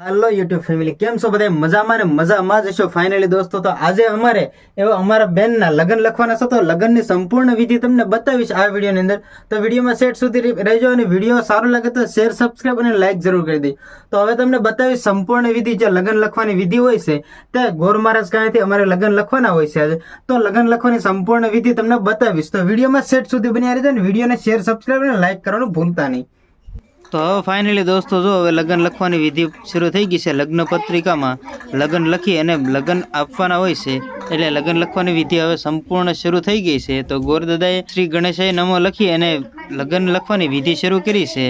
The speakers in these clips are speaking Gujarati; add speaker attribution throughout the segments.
Speaker 1: हेलो यूट्यूब फैमिली केम छो बधाय मजामां ने मजामां ज छो। फाइनली दोस्तों तो आज अमारे एवा अमारा बेन ना लग्न लखवाना छे तो लग्न ની સંપૂર્ણ વિધિ તમને બતાવીશ આ વિડિયો ની અંદર। તો વિડિયોમાં સેટ સુધી રહેજો અને વિડિયો સારો લાગે તો શેર સબસ્ક્રાઇબ અને લાઈક જરૂર કરી દેજો। તો હવે તમને બતાવીશ સંપૂર્ણ વિધિ જે લગ્ન લખવાની વિધિ હોય છે તે ગોર મહારાજ કાંઈથી અમારે લગ્ન લખવાના હોય છે આજે તો લગ્ન લખવાની સંપૂર્ણ વિધિ તમને બતાવીશ। તો વિડિયોમાં સેટ સુધી બન્યા રહેજો અને વિડિયોને શેર સબસ્ક્રાઇબ અને લાઈક કરવાનું ભૂલતા નહીં। तो હવે फाइनली दोस्तों जो હવે લગ્ન લખવાની વિધિ શરૂ થઈ ગઈ છે। લગ્ન પત્રિકામાં લગ્ન લખી અને લગ્ન આપવાના હોય છે એટલે લગ્ન લખવાની વિધિ હવે સંપૂર્ણ શરૂ થઈ ગઈ છે। તો ગોરદાદાએ શ્રી ગણેશાય નમો લખી અને લગ્ન લખવાની વિધિ શરૂ કરી છે।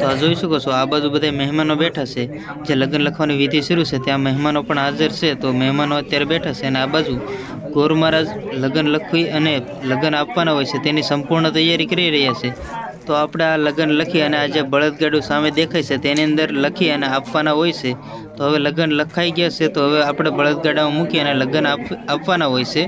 Speaker 1: तो आ જોઈ શકો છો આ બાજુ બધા મહેમાનો બેઠા છે જે લગ્ન લખવાની વિધિ શરૂ છે ત્યાં મહેમાનો પણ હાજર છે। તો મહેમાનો અત્યારે બેઠા છે અને આ બાજુ ગોર મહારાજ લગ્ન લખવી અને લગ્ન આપવાના હોય છે તેની સંપૂર્ણ તૈયારી કરી રહ્યા છે। તો આપણે આ લગ્ન લખી અને આ જે બળદગાડું સામે દેખાય છે તેની અંદર લખી અને આપવાના હોય છે। તો હવે લગ્ન લખાઈ ગયા છે તો હવે આપણે બળદગાડામાં મૂકી અને લગ્ન આપવાના હોય છે।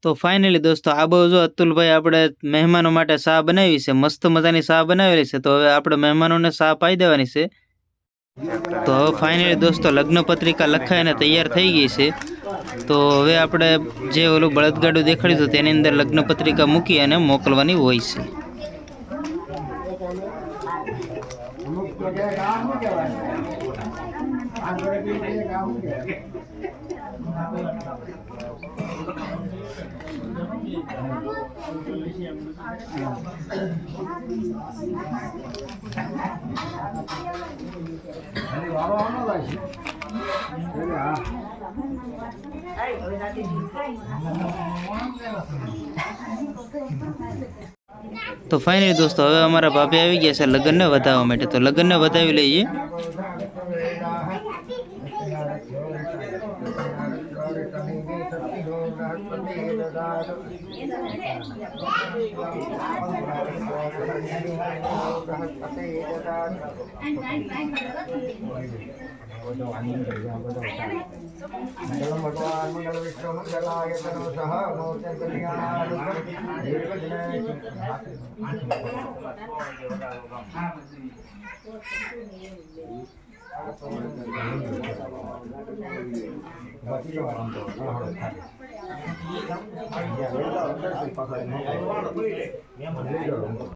Speaker 1: तो फाइनली दोस्तों आ बाजू अतुल भाई આપણે મહેમાનો માટે ચા બનાવી છે મસ્ત મજાની ચા બનાવેલી છે। તો હવે આપણે મહેમાનોને ચા પાઈ દેવાની છે। તો હવે फाइनली दोस्तों લગ્ન પત્રિકા લખાઈને તૈયાર થઈ ગઈ છે। તો હવે આપણે જે ઓલું બળદગાડું દેખાડ્યું હતું તેની અંદર લગ્ન પત્રિકા મૂકી અને મોકલવાની હોય છે। तो फाइनली दोस्तों હવે અમારા ભાભી આવી ગયા છે લગ્નને વધાવવા માટે। તો લગ્નને વધાવી લઈએ।
Speaker 2: मंगलम भगवान मंगल विष्णु मंगलाय तनो सह मोक्ष कल्याण दीर्घ